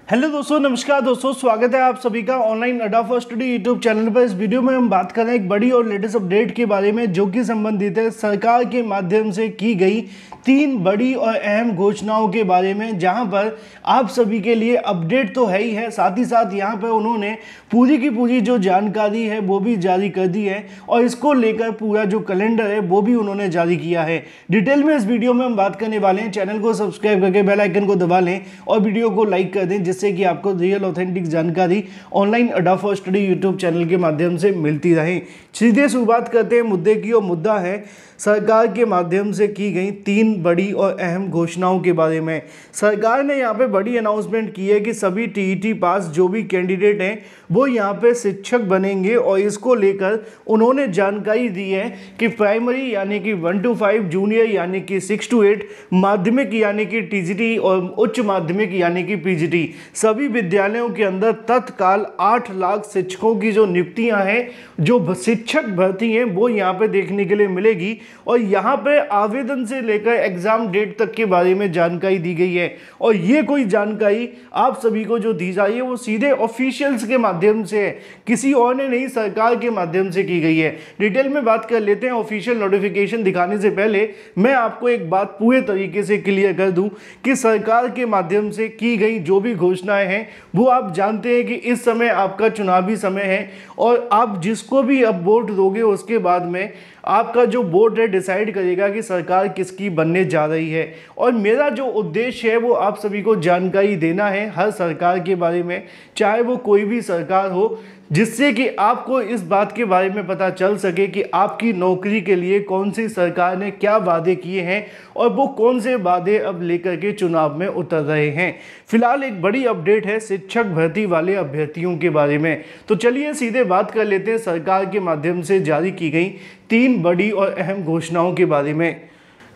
Hello दोस्तों, नमस्कार दोस्तों, स्वागत है आप सभी का ऑनलाइन अड्डा फॉर स्टडी यूट्यूब चैनल पर। इस वीडियो में हम बात कर रहे हैं एक बड़ी और लेटेस्ट अपडेट के बारे में, जो कि संबंधित है सरकार के माध्यम से की गई 3 बड़ी और अहम घोषणाओं के बारे में, जहां पर आप सभी के लिए अपडेट तो है ही है, साथ ही साथ यहां पर उन्होंने पूरी की पूरी जो जानकारी है वो भी जारी कर दी है और इसको लेकर पूरा जो कैलेंडर है वो भी उन्होंने जारी किया है। डिटेल में इस वीडियो में हम बात करने वाले हैं। चैनल को सब्सक्राइब करके बेल आइकन को दबा लें और वीडियो को लाइक कर दें, जिससे कि आपको रियल ऑथेंटिक जानकारी ऑनलाइन अड्डा फॉर स्टडी यूट्यूब चैनल के माध्यम से मिलती रहे। सीधे शुरुआत करते हैं मुद्दे की, और मुद्दा है सरकार के माध्यम से की गई 3 बड़ी और अहम घोषणाओं के बारे में। सरकार ने यहाँ पे बड़ी अनाउंसमेंट की है कि सभी टीईटी पास जो भी कैंडिडेट हैं वो यहाँ पे शिक्षक बनेंगे, और इसको लेकर उन्होंने जानकारी दी है कि प्राइमरी यानी कि 1 to 5, जूनियर यानी कि 6 to 8, माध्यमिक यानी कि टीजीटी और उच्च माध्यमिक यानी कि पीजीटी, सभी विद्यालयों के अंदर तत्काल 8 लाख शिक्षकों की जो नियुक्तियां हैं, जो शिक्षक भर्ती हैं, वो यहाँ पे देखने के लिए मिलेगी। और यहाँ पे आवेदन से लेकर एग्जाम डेट तक के बारे में जानकारी दी गई है, और ये कोई जानकारी आप सभी को जो दी जा रही है वो सीधे ऑफिशियल्स के माध्यम से है, किसी और ने नहीं, सरकार के माध्यम से की गई है। डिटेल में बात कर लेते हैं। ऑफिशियल नोटिफिकेशन दिखाने से पहले मैं आपको एक बात पूरे तरीके से क्लियर कर दूं कि सरकार के माध्यम से की गई जो भी घोषणाएं हैं वो आप जानते हैं कि इस समय आपका चुनावी समय है, और आप जिसको भी अब वोट दोगे उसके बाद में आपका जो बोर्ड है डिसाइड करेगा कि सरकार किसकी बनने जा रही है। और मेरा जो उद्देश्य है वो आप सभी को जानकारी देना है हर सरकार के बारे में, चाहे वो कोई भी सरकार हो, जिससे कि आपको इस बात के बारे में पता चल सके कि आपकी नौकरी के लिए कौन सी सरकार ने क्या वादे किए हैं और वो कौन से वादे अब लेकर के चुनाव में उतर रहे हैं। फिलहाल एक बड़ी अपडेट है शिक्षक भर्ती वाले अभ्यर्थियों के बारे में। तो चलिए सीधे बात कर लेते हैं सरकार के माध्यम से जारी की गई 3 बड़ी और अहम घोषणाओं के बारे में।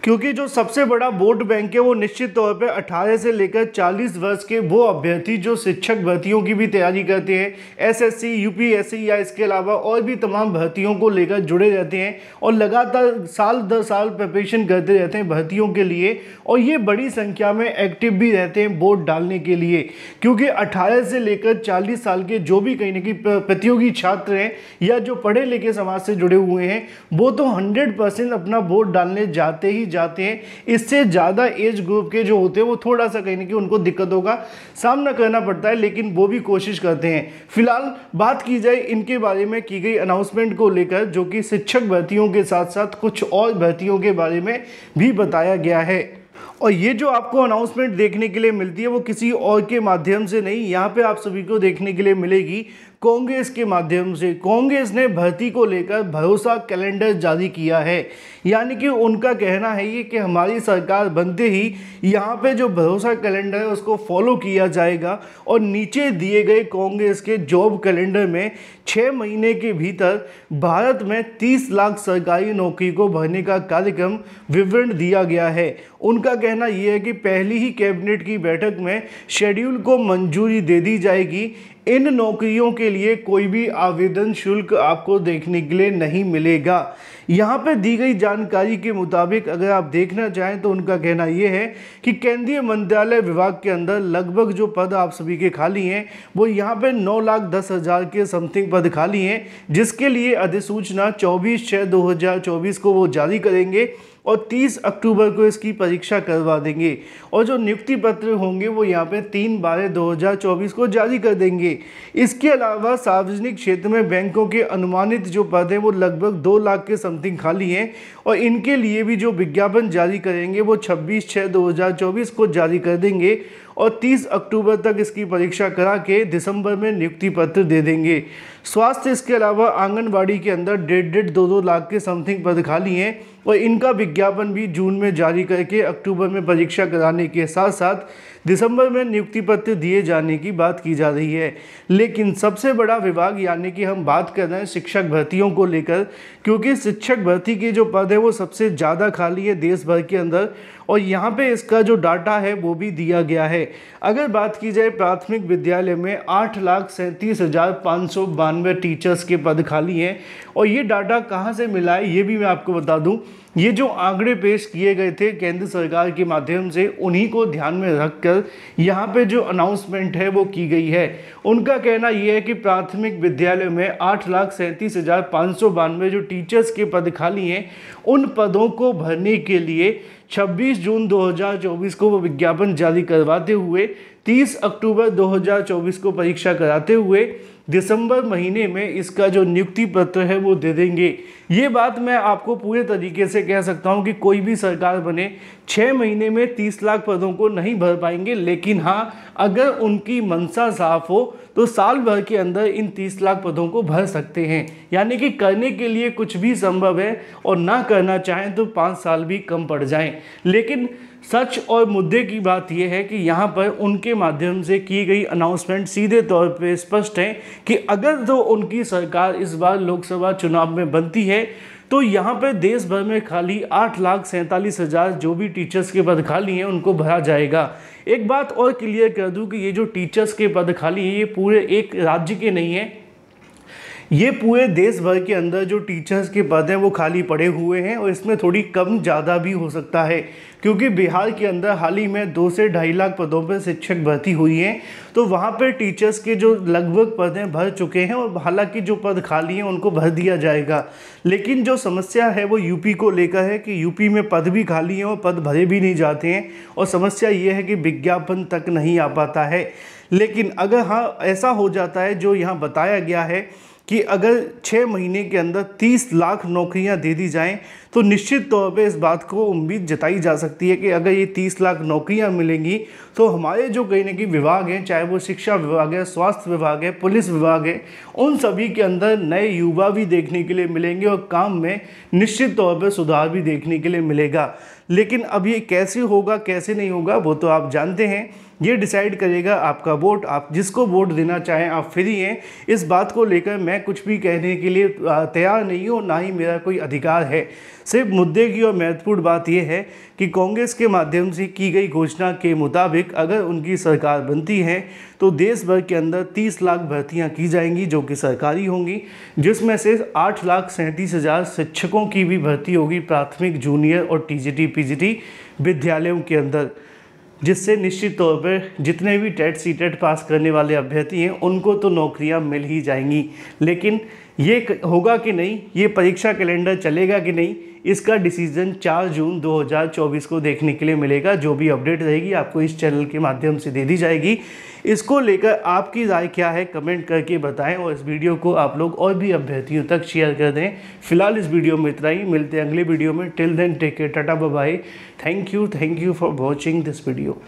क्योंकि जो सबसे बड़ा वोट बैंक है वो निश्चित तौर पे 18 से लेकर 40 वर्ष के वो अभ्यर्थी जो शिक्षक भर्तियों की भी तैयारी करते हैं, एसएससी, यूपीएससी या इसके अलावा और भी तमाम भर्तियों को लेकर जुड़े रहते हैं और लगातार साल दर साल प्रिपरेशन करते रहते हैं भर्तियों के लिए, और ये बड़ी संख्या में एक्टिव भी रहते हैं वोट डालने के लिए। क्योंकि 18 से लेकर 40 साल के जो भी कहीं ना कहीं प्रतियोगी छात्र हैं या जो पढ़े लिखे समाज से जुड़े हुए हैं, वो तो 100% अपना वोट डालने जाते ही जाते हैं। इससे ज़्यादा एज ग्रुप के जो होते हैं वो थोड़ा सा कहीं ना कहीं उनको दिक्कतों का सामना करना पड़ता है, लेकिन वो भी कोशिश करते हैं। फिलहाल बात की जाए इनके बारे में की गई अनाउंसमेंट को लेकर, जो कि शिक्षक भर्तियों के साथ साथ कुछ और भर्तियों के बारे में भी बताया गया है। और ये जो आपको अनाउंसमेंट देखने के लिए मिलती है वो किसी और के माध्यम से नहीं, यहाँ पे आप सभी को देखने के लिए मिलेगी कांग्रेस के माध्यम से। कांग्रेस ने भर्ती को लेकर भरोसा कैलेंडर जारी किया है, यानी कि उनका कहना है ये कि हमारी सरकार बनते ही यहाँ पे जो भरोसा कैलेंडर है उसको फॉलो किया जाएगा, और नीचे दिए गए कांग्रेस के जॉब कैलेंडर में 6 महीने के भीतर भारत में 30 लाख सरकारी नौकरी को भरने का कार्यक्रम विवरण दिया गया है। उनका कहना यह है कि पहली ही कैबिनेट की बैठक में शेड्यूल को मंजूरी दे दी जाएगी। इन नौकरियों के लिए कोई भी आवेदन शुल्क आपको देखने के लिए नहीं मिलेगा। यहाँ पे दी गई जानकारी के मुताबिक अगर आप देखना चाहें तो उनका कहना यह है कि केंद्रीय मंत्रालय विभाग के अंदर लगभग जो पद आप सभी के खाली हैं वो यहाँ पे 9,10,000 के समथिंग पद खाली हैं, जिसके लिए अधिसूचना 24/6/2024 को वो जारी करेंगे और 30 अक्टूबर को इसकी परीक्षा करवा देंगे, और जो नियुक्ति पत्र होंगे वो यहाँ पे 3/12/2024 को जारी कर देंगे। इसके अलावा सार्वजनिक क्षेत्र में बैंकों के अनुमानित जो पद हैं वो लगभग 2 लाख के समथिंग खाली हैं, और इनके लिए भी जो विज्ञापन जारी करेंगे वो 26/6/2024 को जारी कर देंगे, और 30 अक्टूबर तक इसकी परीक्षा करा के दिसंबर में नियुक्ति पत्र दे देंगे। स्वास्थ्य, इसके अलावा आंगनबाड़ी के अंदर 1.5-2 लाख के समथिंग पद खाली हैं, और इनका विज्ञापन भी जून में जारी करके अक्टूबर में परीक्षा कराने के साथ साथ दिसंबर में नियुक्ति पत्र दिए जाने की बात की जा रही है। लेकिन सबसे बड़ा विभाग यानी कि हम बात कर रहे हैं शिक्षक भर्तियों को लेकर, क्योंकि शिक्षक भर्ती के जो पद है वो सबसे ज़्यादा खाली है देश भर के अंदर, और यहाँ पे इसका जो डाटा है वो भी दिया गया है। अगर बात की जाए प्राथमिक विद्यालय में 8,37,592 टीचर्स के पद खाली हैं, और ये डाटा कहाँ से मिला है ये भी मैं आपको बता दूं ये जो आंकड़े पेश किए गए थे केंद्र सरकार के माध्यम से, उन्हीं को ध्यान में रखकर यहाँ पे जो अनाउंसमेंट है वो की गई है। उनका कहना ये है कि प्राथमिक विद्यालय में 8,37,592 जो टीचर्स के पद खाली हैं, उन पदों को भरने के लिए 26 जून 2024 को वो विज्ञापन जारी करवाते हुए 30 अक्टूबर 2024 को परीक्षा कराते हुए दिसंबर महीने में इसका जो नियुक्ति पत्र है वो दे देंगे। ये बात मैं आपको पूरे तरीके से कह सकता हूँ कि कोई भी सरकार बने 6 महीने में 30 लाख पदों को नहीं भर पाएंगे, लेकिन हाँ, अगर उनकी मंशा साफ हो तो साल भर के अंदर इन 30 लाख पदों को भर सकते हैं। यानी कि करने के लिए कुछ भी संभव है, और ना करना चाहें तो 5 साल भी कम पड़ जाएं। लेकिन सच और मुद्दे की बात यह है कि यहाँ पर उनके माध्यम से की गई अनाउंसमेंट सीधे तौर पे स्पष्ट है कि अगर तो उनकी सरकार इस बार लोकसभा चुनाव में बनती है तो यहाँ पर देश भर में खाली 8,47,000 जो भी टीचर्स के पद खाली हैं उनको भरा जाएगा। एक बात और क्लियर कर दूँ कि ये जो टीचर्स के पद खाली हैं ये पूरे एक राज्य के नहीं हैं, ये पूरे देश भर के अंदर जो टीचर्स के पद हैं वो खाली पड़े हुए हैं, और इसमें थोड़ी कम ज़्यादा भी हो सकता है, क्योंकि बिहार के अंदर हाल ही में 2 से 2.5 लाख पदों पर शिक्षक भर्ती हुई हैं, तो वहाँ पर टीचर्स के जो लगभग पद हैं भर चुके हैं, और हालांकि जो पद खाली हैं उनको भर दिया जाएगा। लेकिन जो समस्या है वो यूपी को लेकर है कि यूपी में पद भी खाली हैं और पद भरे भी नहीं जाते हैं, और समस्या ये है कि विज्ञापन तक नहीं आ पाता है। लेकिन अगर हाँ ऐसा हो जाता है जो यहाँ बताया गया है कि अगर 6 महीने के अंदर 30 लाख नौकरियां दे दी जाएं, तो निश्चित तौर पे इस बात को उम्मीद जताई जा सकती है कि अगर ये 30 लाख नौकरियां मिलेंगी तो हमारे जो कहीं ना कहीं विभाग हैं, चाहे वो शिक्षा विभाग है, स्वास्थ्य विभाग है, पुलिस विभाग है, उन सभी के अंदर नए युवा भी देखने के लिए मिलेंगे और काम में निश्चित तौर पर सुधार भी देखने के लिए मिलेगा। लेकिन अब ये कैसे होगा कैसे नहीं होगा वो तो आप जानते हैं, ये डिसाइड करेगा आपका वोट। आप जिसको वोट देना चाहें आप फ्री हैं, इस बात को लेकर मैं कुछ भी कहने के लिए तैयार नहीं हूँ, ना ही मेरा कोई अधिकार है। सिर्फ मुद्दे की और महत्वपूर्ण बात यह है कि कांग्रेस के माध्यम से की गई घोषणा के मुताबिक अगर उनकी सरकार बनती है तो देश भर के अंदर 30 लाख भर्तियाँ की जाएंगी जो कि सरकारी होंगी, जिसमें से 8,37,000 शिक्षकों की भी भर्ती होगी प्राथमिक, जूनियर और टीजीटी पीजीटी विद्यालयों के अंदर, जिससे निश्चित तौर पर जितने भी टेट सीटेट पास करने वाले अभ्यर्थी हैं उनको तो नौकरियां मिल ही जाएंगी। लेकिन ये होगा कि नहीं, ये परीक्षा कैलेंडर चलेगा कि नहीं, इसका डिसीजन 4 जून 2024 को देखने के लिए मिलेगा। जो भी अपडेट रहेगी आपको इस चैनल के माध्यम से दे दी जाएगी। इसको लेकर आपकी राय क्या है कमेंट करके बताएं, और इस वीडियो को आप लोग और भी अभ्यर्थियों तक शेयर कर दें। फिलहाल इस वीडियो में इतना ही, मिलते हैं अगले वीडियो में। Till then take care, tata bye bye, thank you for watching this video.